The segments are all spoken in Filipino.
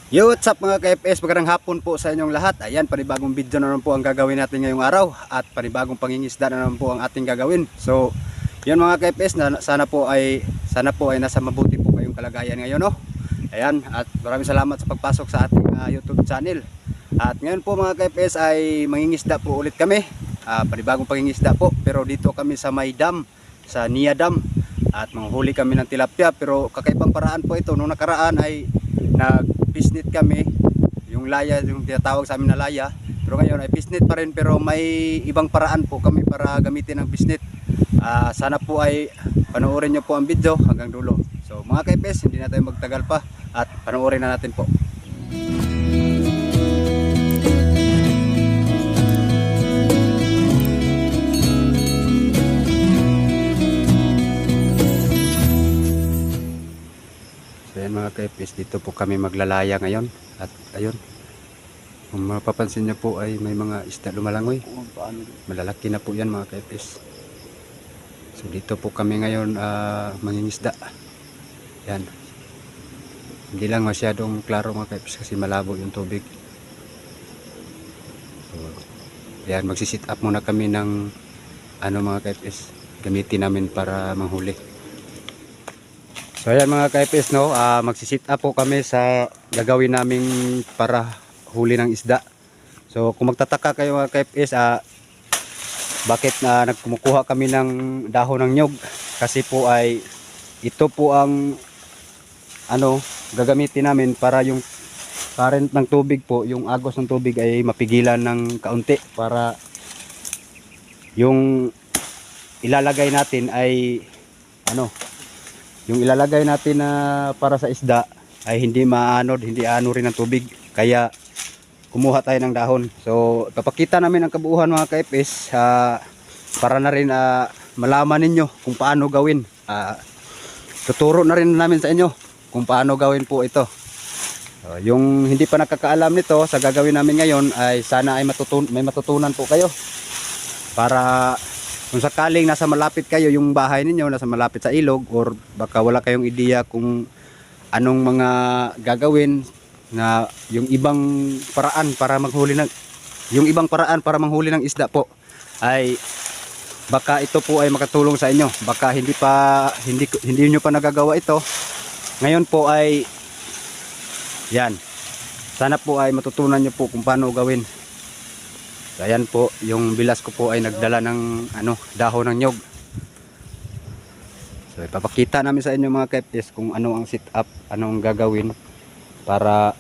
Yo, what's up mga ka-FS? Magandang hapon po sa inyong lahat. Ayan, panibagong video na naman po ang gagawin natin ngayong araw. At panibagong pangingisda na naman po ang ating gagawin. So, yun mga ka-FS, sana po ay nasa mabuti po kayong kalagayan ngayon, no? Ayan, at maraming salamat sa pagpasok sa ating YouTube channel. At ngayon po mga ka-FS ay mangingisda po ulit kami. Panibagong pangingisda po, pero dito kami sa may dam, sa Nia Dam. At manghuli kami ng tilapia, pero kakaibang paraan po ito. Nung nakaraan ay nag-pisnet kami, yung laya, yung tinatawag sa amin na laya. Pero ngayon ay pisnet pa rin, pero may ibang paraan po kami para gamitin ang pisnet. Sana po ay panoorin nyo po ang video hanggang dulo. So mga ka-FS, hindi na tayo magtagal pa at panoorin na natin po. Ayan mga ka-FS, dito po kami maglalaya ngayon. At ayun, kung mapapansin nyo po ay may mga isda lumalangoy. Malalaki na po yan mga ka-FS. So dito po kami ngayon mangingisda. Yan. Hindi lang masyadong klaro mga ka-FS kasi malabo yung tubig. So yan, magsisit up muna kami ng mga ka-FS. Gamitin namin para manghuli. So ayan mga ka-FS, no, magsisit up po kami sa gagawin namin para huli ng isda. So kung magtataka kayo mga ka-FS, bakit nagkumukuha kami ng dahon ng nyog? Kasi po ay ito po ang gagamitin namin para yung current ng tubig po, yung agos ng tubig ay mapigilan ng kaunti, para yung ilalagay natin ay yung ilalagay natin na para sa isda ay hindi hindi rin ng tubig. Kaya kumuha tayo ng dahon. So papakita namin ang kabuuan mga ka-FS para na rin malaman ninyo kung paano gawin. Tuturo na rin namin sa inyo kung paano gawin po ito. Yung hindi pa nakakaalam nito sa gagawin namin ngayon ay sana ay may matutunan po kayo, para kung sakaling nasa malapit kayo, yung bahay ninyo nasa malapit sa ilog, or baka wala kayong ideya kung anong mga gagawin na yung ibang paraan para manghuli ng isda po, ay baka ito po ay makatulong sa inyo. Baka hindi nyo pa nagagawa ito ngayon po, ay yan, sana po ay matutunan nyo po kung paano gawin. Ayan po, yung bilas ko po ay nagdala ng dahon ng nyog. So ipapakita namin sa inyo mga ka-FS kung ano ang sit up, anong gagawin para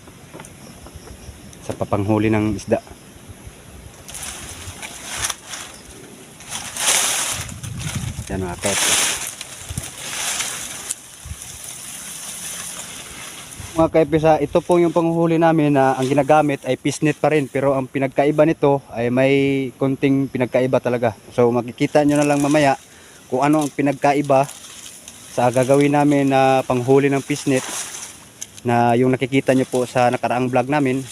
sa papanghuli ng isda. Yan mga ka-FS. Mga ka-FS, ito po yung panghuli namin na ang ginagamit ay pisnet pa rin, pero ang pinagkaiba nito ay may konting pinagkaiba talaga. So makikita nyo na lang mamaya kung ano ang pinagkaiba sa gagawin namin na panghuli ng pisnet, na yung nakikita nyo po sa nakaraang vlog namin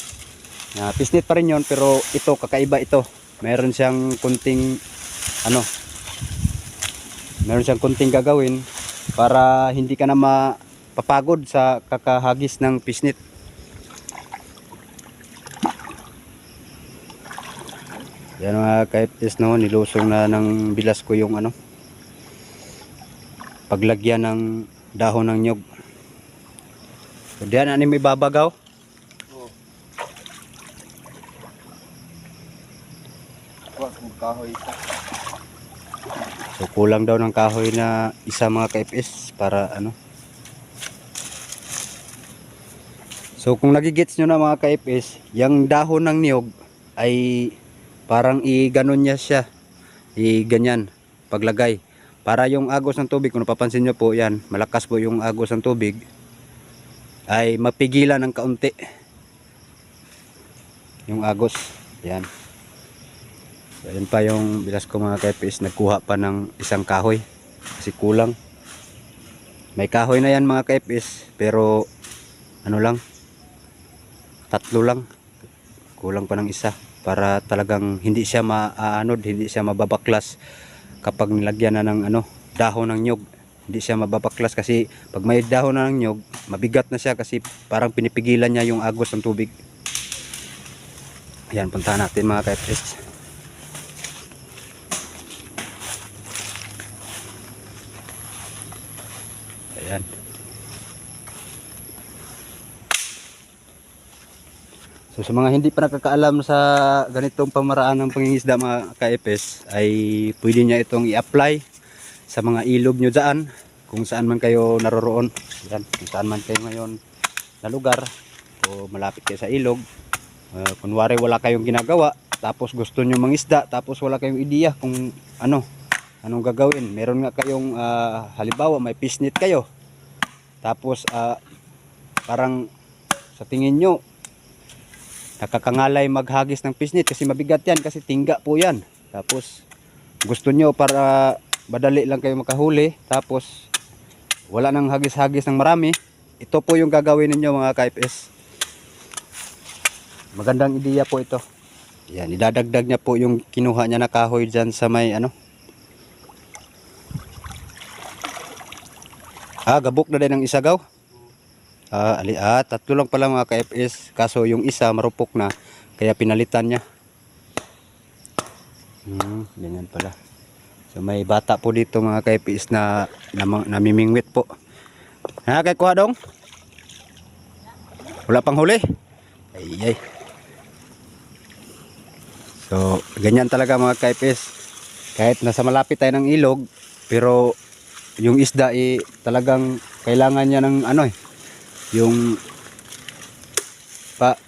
na pisnet pa rin yon, pero ito kakaiba ito. Meron siyang konting gagawin para hindi ka na papagod sa kakahagis ng pisnet. Yan mga ka-FS, no, nilusong na ng bilas ko yung paglagyan ng dahon ng nyog. So diyan may babagaw. So kulang daw ng kahoy na isa mga ka-FS para So kung nagigets nyo na mga ka-FS, yung dahon ng niyog ay parang i-ganon niya siya, i-ganyan paglagay, para yung agos ng tubig, kung napapansin nyo po yan, malakas po yung agos ng tubig, ay mapigilan ng kaunti yung agos. Yan. So yan pa yung bilas ko mga ka-FS, nagkuha pa ng isang kahoy kasi kulang. May kahoy na yan mga ka-FS, pero tatlo lang, kulang pa ng isa para talagang hindi siya hindi siya mababaklas kapag nilagyan na ng dahon ng nyog. hindi siya mababaklas kasi pag may dahon na ng nyog, mabigat na siya kasi parang pinipigilan niya yung agos ng tubig. Ayan, puntahan natin mga ka-FS. Ayan. So sa mga hindi pa nakakaalam sa ganitong pamaraan ng pangingisda mga ka-FS, ay pwede niya itong i-apply sa mga ilog nyo dyan, kung saan man kayo naroroon. Yan, kung saan man kayo ngayon na lugar o malapit kayo sa ilog. Kunwari wala kayong ginagawa, tapos gusto nyo mangisda, tapos wala kayong ideya kung anong gagawin. Meron nga kayong halimbawa may fish net kayo, tapos parang sa tingin nyo nakakangalay maghagis ng fish net kasi mabigat yan, kasi tingga po yan. Tapos gusto nyo para madali lang kayo makahuli, tapos wala nang hagis-hagis ng marami, ito po yung gagawin ninyo mga ka-FS. Magandang ideya po ito. Yan, idadagdag niya po yung kinuha niya na kahoy dyan sa may gabok na din ng isagaw. Tatlo lang pala mga ka-FS, kaso yung isa marupok na, kaya pinalitan niya. Ganyan pala. So may bata po dito mga ka-FS na namimingwit po. Kay kuha dong? Wala pang huli? Ay. So ganyan talaga mga ka-FS. Kahit nasa malapit tayo ng ilog, pero yung isda talagang kailangan niya ng yung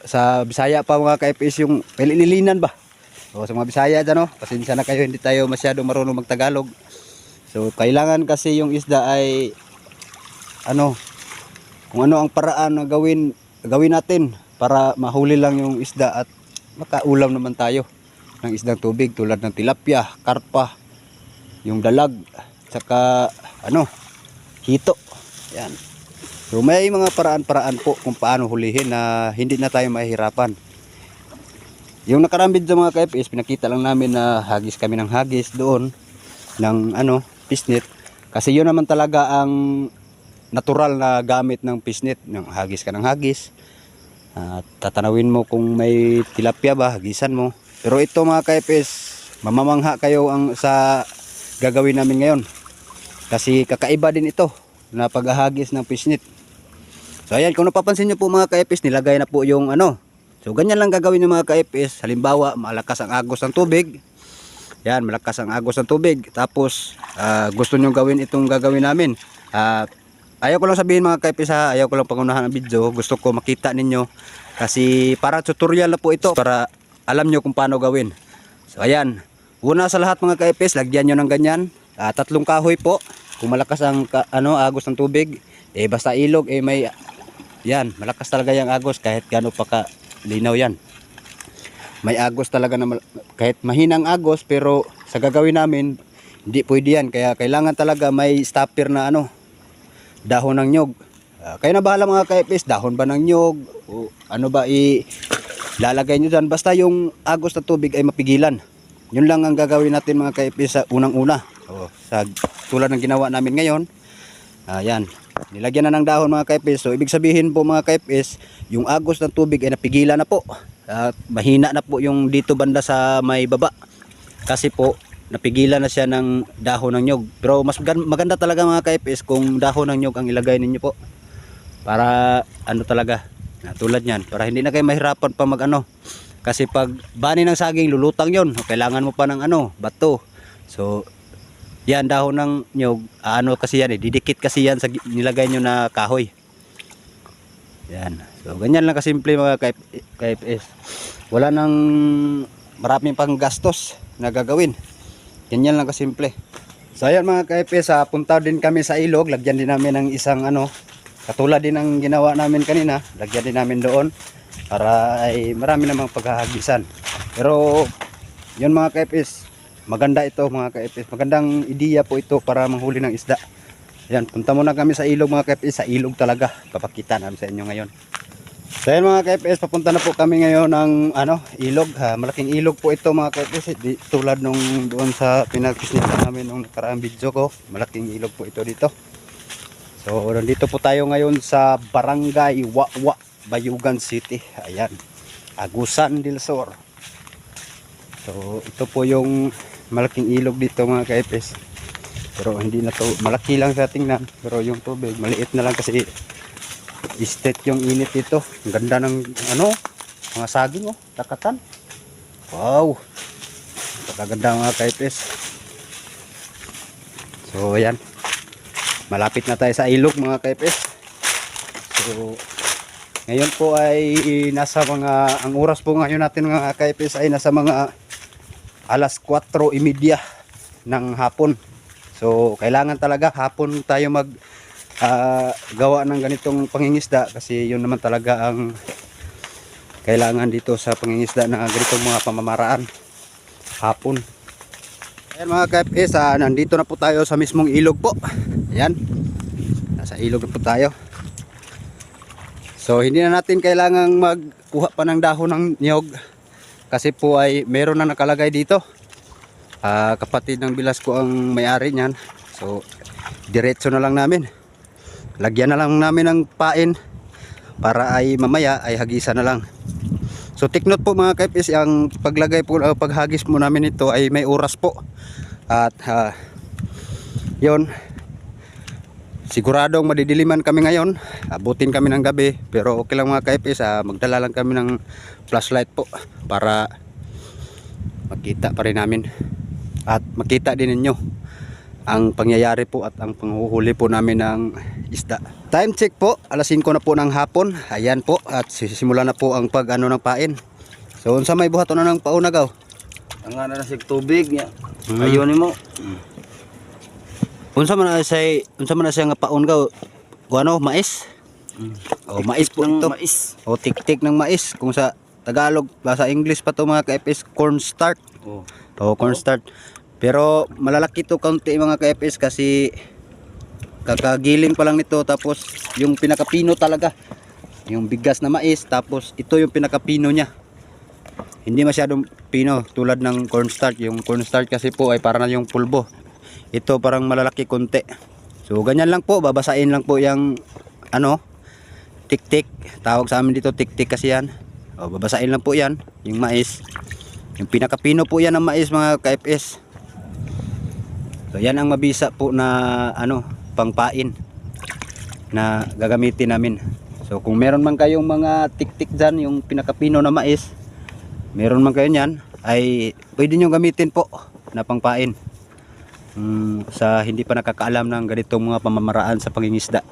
sa Bisaya pa mga ka-FS, yung pililinan ba? So sa mga Bisaya dyan, pasensya na kayo, hindi tayo masyado marunong magtagalog. So kailangan kasi yung isda ay kung ano ang paraan na gawin natin para mahuli lang yung isda at makaulam naman tayo ng isdang tubig tulad ng tilapia, karpa, yung dalag, saka hito. Yan. So may mga paraan-paraan po kung paano hulihin na hindi na tayo mahihirapan. Yung nakaraang video mga ka-FS, pinakita lang namin na hagis kami ng hagis doon ng fish net. Kasi yun naman talaga ang natural na gamit ng fish net. Yung hagis ka ng hagis. Tatanawin mo kung may tilapia ba, hagisan mo. Pero ito mga ka-FS, mamamangha kayo sa gagawin namin ngayon. Kasi kakaiba din ito na paghahagis ng fish net. So ayan, kung napapansin nyo po mga ka-FS, nilagay na po yung So ganyan lang gagawin ng mga ka-FS. Halimbawa, malakas ang agos ng tubig. Yan, malakas ang agos ng tubig. Tapos gusto nyo gawin itong gagawin namin. Ayaw ko lang sabihin mga ka-FS, ayaw ko lang pangunahan ng video. Gusto ko makita ninyo. Kasi para tutorial na po ito, para alam nyo kung paano gawin. So ayan, una sa lahat mga ka-FS, lagyan nyo ng ganyan. 3 kahoy po. Kung malakas ang agos ng tubig, basta ilog may yan, malakas talaga yung agos kahit gaano pa ka linaw yan. May agos talaga na kahit mahinang agos, pero sa gagawin namin hindi pwede yan, kaya kailangan talaga may stopper na dahon ng nyog. Kayo na bahala mga ka-FS, dahon ba ng nyog o lalagay nyo dyan, basta yung agos na tubig ay mapigilan. Yun lang ang gagawin natin mga ka-FS sa unang-una. Sa tulad ng ginawa namin ngayon. Ayan, nilagyan na ng dahon mga ka-FS. So ibig sabihin po mga ka-FS, yung agos ng tubig ay napigilan na po. Mahina na po yung dito banda sa may baba. Kasi po napigilan na siya ng dahon ng nyog. Pero mas maganda talaga mga ka-FS kung dahon ng nyog ang ilagay ninyo po. Para talaga, tulad niyan, para hindi na kayo mahirapan pa Kasi pag bani ng saging, lulutang yon. Kailangan mo pa ng bato. So yan, dahon ng nyog, kasi yan didikit kasi yan sa nilagay nyo na kahoy. Yan. So ganyan lang kasimple mga ka-FS. Wala nang maraming pang gastos na gagawin. Ganyan lang kasimple. So ayan mga ka-FS, punta din kami sa ilog. Lagyan din namin ng isang katulad din ng ginawa namin kanina. Lagyan din namin doon para ay marami namang paghahagisan. Pero yun mga ka-FS, maganda ito mga ka-FS. Magandang ideya po ito para manghuli ng isda. Ayan, punta muna kami sa ilog mga ka-FS. Sa ilog talaga. Papakita namin sa inyo ngayon. So ayan mga ka-FS, papunta na po kami ngayon ng ilog. Malaking ilog po ito mga ka-FS. Tulad nung doon sa pinag-business namin nung nakaraang video ko. Malaking ilog po ito dito. So nandito po tayo ngayon sa Barangay Wawa, Bayugan City. Ayan, Agusan del Sur. So ito po yung malaking ilog dito mga ka-FS. Pero hindi na to, malaki lang sa tingnan. Pero yung tubig maliit na lang kasi state yung init dito. Ang ganda ng ano, mga saging oh, takatan. Wow, napakaganda mga ka-FS. So ayan, malapit na tayo sa ilog mga ka-FS. So ngayon po ay nasa mga, ang oras po ngayon natin mga ka-FS ay nasa mga alas 4:30 ng hapon. So kailangan talaga hapon tayo mag gawa ng ganitong pangingisda kasi yun naman talaga ang kailangan dito sa pangingisda na ganitong mga pamamaraan hapon. Ayan mga ka-FS, nandito na po tayo sa mismong ilog po. Ayan, nasa ilog na po tayo. So hindi na natin kailangang magkuha pa ng dahon ng niyog kasi po ay meron na nakalagay dito. Kapatid ng bilas ko ang may-ari niyan. So diretso na lang namin, lagyan na lang namin ng pain para ay mamaya ay hagisan na lang. So take note po mga ka-FS, ang paglagay po, paghagis mo namin ito ay may oras po. At yun, siguradong madidiliman kami ngayon, abutin kami ng gabi. Pero okay lang mga ka-FS, magdala lang kami ng flashlight po para makita pa rin namin at makita din ninyo ang pangyayari po at ang panghuhuli po namin ng isda. Time check po, alas 5 na po ng hapon. Ayan po, at sisimula na po ang pag ano ng pain. So unsa may buhaton na ng paunagaw? Ang ana na sig tubig niya. Ayon nimo. Unsa man na siya nga paun gaw? Ano, mais? O mais po ito. Mais. O tik-tik ng mais kung sa Tagalog, sa English pa to mga ka-FS, cornstarch. Oh. O cornstarch. Pero malalaki to kaunti mga ka-FS kasi kakagiling pa lang nito, tapos yung pinakapino talaga yung bigas na mais, tapos ito yung pinakapino niya. Hindi masyadong pino tulad ng cornstarch. Yung cornstarch kasi po ay para na yung pulbo. Ito parang malalaki konti. So ganyan lang po, babasain lang po yung ano, tik-tik. Tawag sa amin dito tik-tik kasi yan. O, babasain lang po yan, yung mais. Yung pinakapino po yan ng mais mga ka-FS. So yan ang mabisa po na ano, pangpain na gagamitin namin. So kung meron man kayong mga tik-tik dyan, yung pinakapino na mais, meron man kayo nyan, ay pwede nyo gamitin po na pangpain sa hindi pa nakakaalam ng ganitong mga pamamaraan sa pangingisda.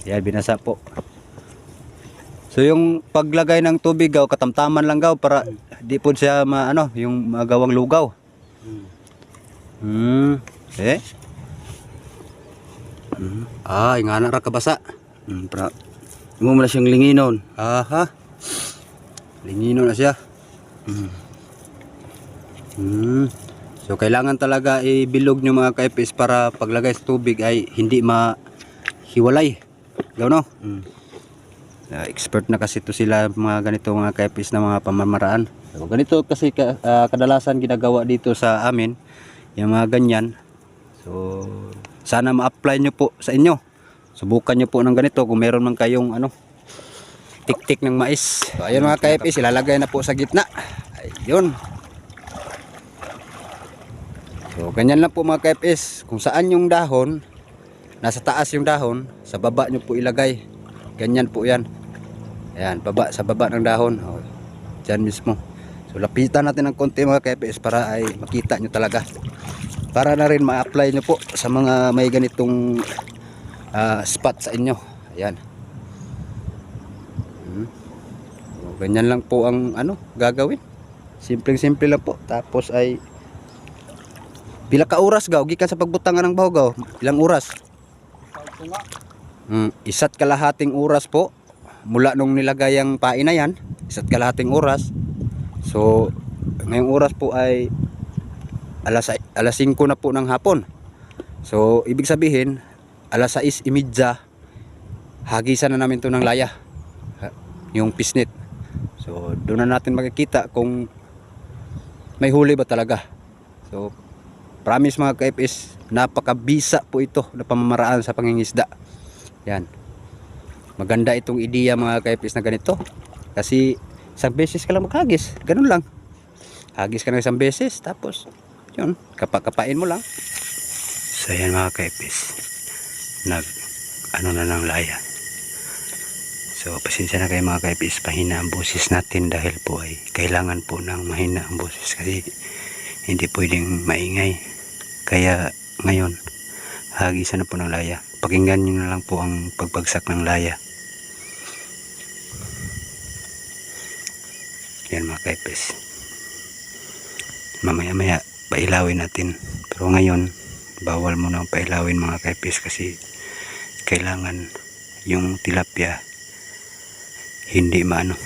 Yan, binasa po. So yung paglagay ng tubig gaw, katamtaman lang gaw para di po siya ano, yung magawang lugaw. Eh? Ingana ra kabasa. Pra. Imo man siyang linginon. Aha. Linginon na siya. So kailangan talaga ibilog nyo mga ka-FS para paglagay sa tubig ay hindi mahiwalay. Gaw no? Expert na kasi to sila mga ganito mga ka-FS na mga pamamaraan. So ganito kasi kadalasan ginagawa dito sa amin, yung mga ganyan. So sana ma-apply nyo po sa inyo. Subukan nyo po ng ganito kung meron man kayong ano, tik-tik ng mais. So ayun mga ka-FS, ilalagay na po sa gitna. Ayun. So ganyan lang po mga ka-FS, kung saan yung dahon, nasa taas yung dahon, sa baba nyo po ilagay. Ganyan po yan. Ayan, baba, sa baba ng dahon. O, dyan mismo. So lapitan natin ng konti mga ka-FS para ay makita nyo talaga. Para na rin ma-apply nyo po sa mga may ganitong spot sa inyo. Ayan. So, ganyan lang po ang ano gagawin. Simpleng-simple lang po. Tapos ay pila ka oras gaw gikan sa pagbutangan ng baho gaw? Ilang oras? Isa't kalahating oras po mula nung nilagay ang pain na yan. Isa't kalahating oras. So ngayong oras po ay alas 5 na po ng hapon. So ibig sabihin alas 6:30 hagisan na namin to ng laya, yung pisnit. So doon na natin makikita kung may huli ba talaga. So promise mga ka-FS, napakabisa po ito na pamamaraan sa pangingisda. Yan. Maganda itong ideya mga kaipis na ganito. Kasi isang beses ka lang maghagis. Ganun lang. Hagis ka na isang beses. Tapos, yun, kapain mo lang. So yan mga kaipis. Ano na ng laya. So pasensya na kayo mga kaipis. Pahina ang boses natin dahil po ay kailangan po ng mahina ang boses. Kasi hindi pwedeng maingay. Kaya ngayon, hagisan na po ng laya. Pakinggan nyo na lang po ang pagbagsak ng laya. Yan mga kaipis. Mamaya-maya pailawin natin. Pero ngayon, bawal mo nang pailawin mga kaipis kasi kailangan yung tilapia hindi maano.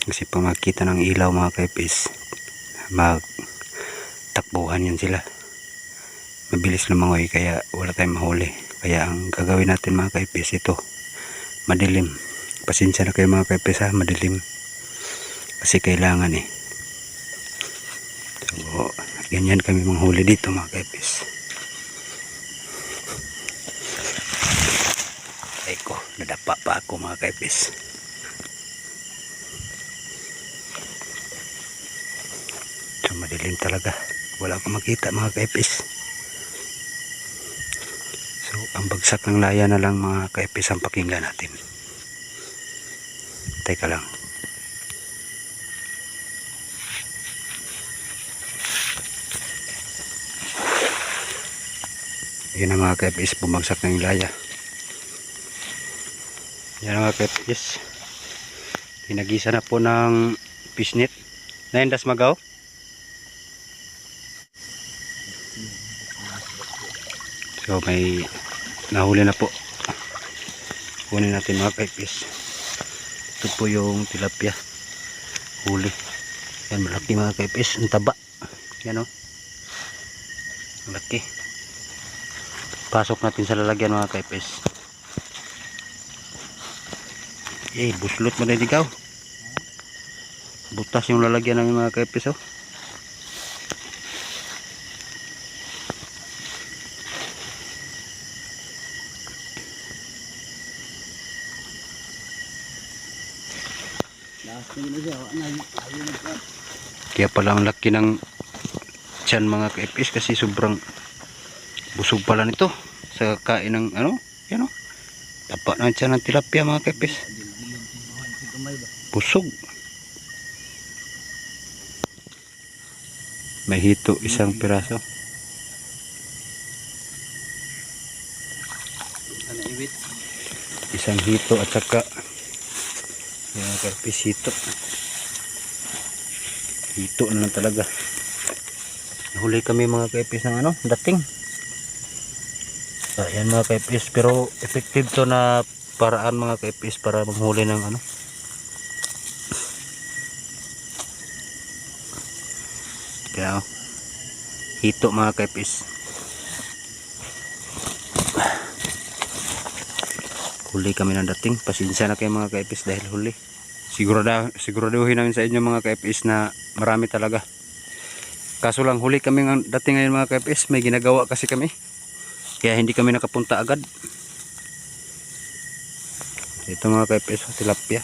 Kasi pag makita ng ilaw mga kaipis, magtakbuhan yan sila. Mabilis lumangoy kaya wala tayong mahuli. Kaya ang gagawin natin mga kaipis, ito madilim. Pasensya na kayo mga kaipis ha, madilim kasi kailangan so ganyan kami manghuli dito mga kaipis. Ay ko, nadapa pa ako mga kaipis. So madilim talaga, wala akong makita mga kaipis. So ang bagsak ng laya na lang mga kaipis ang pakinggan natin. Teka lang. Yan ang mga kaipis, bumagsak ng laya. Yan ang mga kaipis. Pinagisa na po ng fishnet. Naindas magaw. So may nahuli na po. Kunin natin mga kaipis. Ito po yung tilapia. Huli. Yan malaki mga kaipis. Ang taba. Yan o. Malaki. Pasok natin sa lalagyan mga kaipis. Buslot mo na ikaw. Butas yung lalagyan namin mga kaipis oh. Kaya pala ang laki ng tiyan mga kaipis kasi sobrang busog pala nito sa kain ng ano, yan o. Tapa ng tiyan ng tilapia mga kaipis. Busog. May hito isang piraso. Isang hito at saka yan kaipis hito. Hito na lang talaga. Nahuli kami mga kaipis ng ano, dating. Ayan mga kaipis, pero effective to na paraan mga kaipis para manghuli ng ano. Kaya hito mga kaipis. Huli kami ng dating. Pasensya na kayo mga kaipis dahil huli. Siguraduhin namin sa inyo mga kaipis na marami talaga. Kaso lang huli kami ng dating ngayon mga kaipis. May ginagawa kasi kami. Kaya hindi kami nakapunta agad. Ito mga kaipis, tilapia.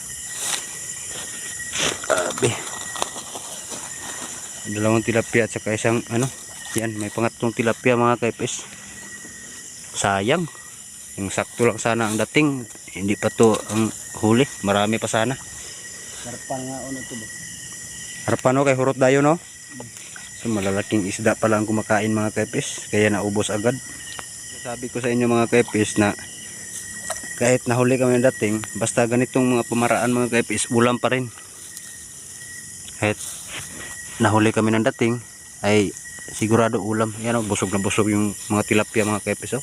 Dalawang tilapia at saka isang ano. Yan, may pangatlong tilapia mga kaipis. Sayang. Yung sakto lang sana ang dating. Hindi pa to ang huli. Marami pa sana. Harapan nga uno to ba? Harapan o kay hurot dayo no? So malalaking isda pala ang kumakain mga kaipis. Kaya naubos agad. Sabi ko sa inyo mga kaipis na kahit nahuli kami ng dating, basta ganitong mga pamaraan mga kaipis, ulam pa rin. Kahit nahuli kami ng dating, ay sigurado ulam. Yan o, busog na busog yung mga tilapia mga kaipis o.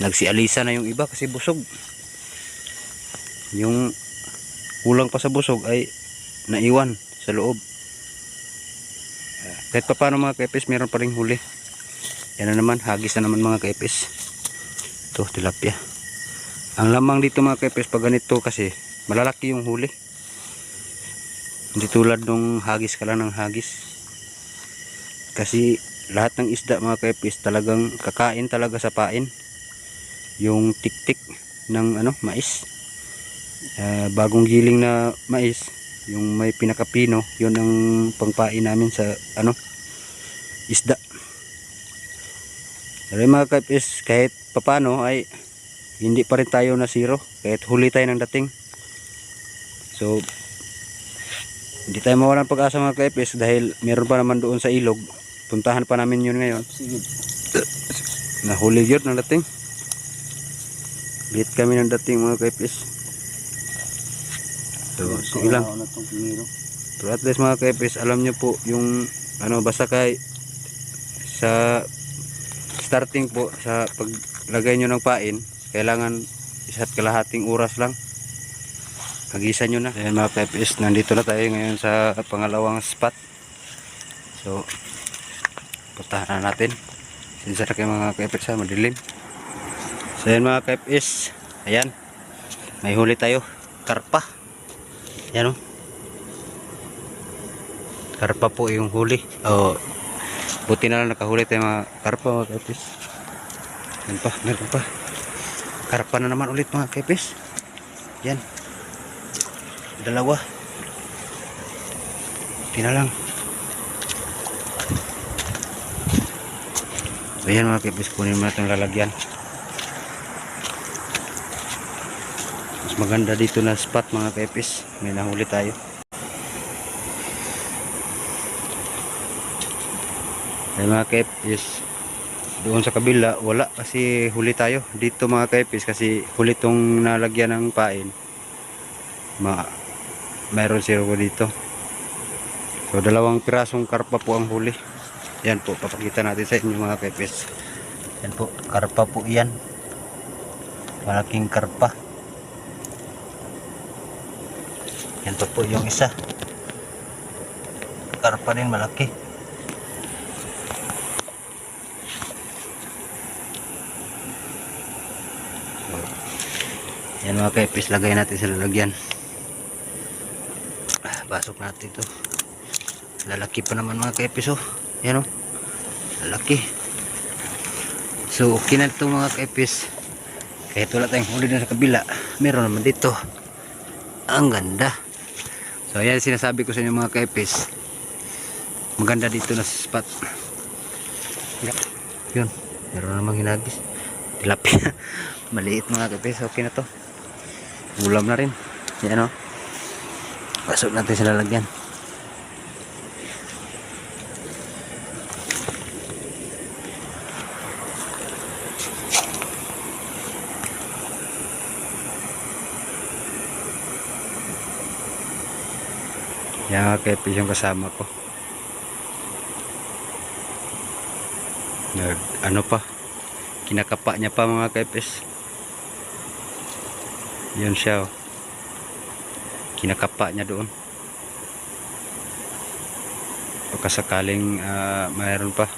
Nagsialisa na yung iba kasi busog. Yung kulang pa sa busog ay naiwan sa loob. Kahit pa paano mga kaipis, meron pa rin huli. Yan na naman, hagis na naman mga kaipis. Ito, tilapia. Ang lamang dito mga kaipis, pag ganito kasi, malalaki yung huli. Hindi tulad nung hagis ka lang ng hagis. Kasi lahat ng isda mga kaipis talagang kakain talaga sa pain. Yung tiktik ng mais. Bagong giling na mais, yung may pinakapino, yun ang pangpain namin sa isda. Pero mga kaipis, kahit papano ay hindi pa rin tayo na zero, kahit huli tayo ng dating. So hindi tayo mawalan pag-asa mga kaipis, dahil meron pa naman doon sa ilog. Puntahan pa namin yun ngayon. Sige. Nahuli yun ng dating. Bit kami ng dating mga kaipis. So, sige lang. Na tong piniro. Pero at least mga kaipis, alam nyo po yung basta kay sa starting po, sa paglagay nyo ng pain, kailangan 1.5 oras lang. Kagisa nyo na. Ayan mga kaipis, nandito na tayo ngayon sa pangalawang spot. So puntahan na natin. Sinsara kayo mga kaipis, madilim. So ayan mga kaipis, ayan, may huli tayo, karpa. Yan o, karpa po yung huli. Buti na lang nakahuli tayo mga karpa mga kaipis. Meron pa karpa na naman ulit mga kaipis. Yan, dalawa. Buti na lang. Ayan mga kaipis, kunin mo natin lalagyan. Mas maganda dito na spot mga kaipis, may nahuli tayo. Ayan mga kaipis, doon sa kabila wala kasi huli tayo. Dito mga kaipis kasi huli tong nalagyan ng pain. Mayroon zero dito. So 2 pirasong karpa po ang huli. Yan po, papakita natin sa inyo mga kaipis. Yan po, karpa po yan. Malaking karpa. Yan po yung isa. Karpa din malaki. Yan mga kaipis, lagay natin sa lalagyan. Pasok natin ito. Lalaki pa naman mga kaipis oh. Yan oh, lalaki. So okay na ito mga kaipis. Kahit wala tayong huli na sa kabila, meron naman dito. Ang ganda. So ayan sinasabi ko sa inyo mga kaipis, maganda dito na spot. Yun, meron namang hinagis. Tilapia. Maliit mga kaipis, okay na to. Ulam na rin. Yan o, pasok natin sa lalagyan. Yan mga kaipis yung kasama ko. Kinakapa niya pa mga kaipis. Yun siya oh. Kinakapa niya doon. Pagkasakaling mayroon pa.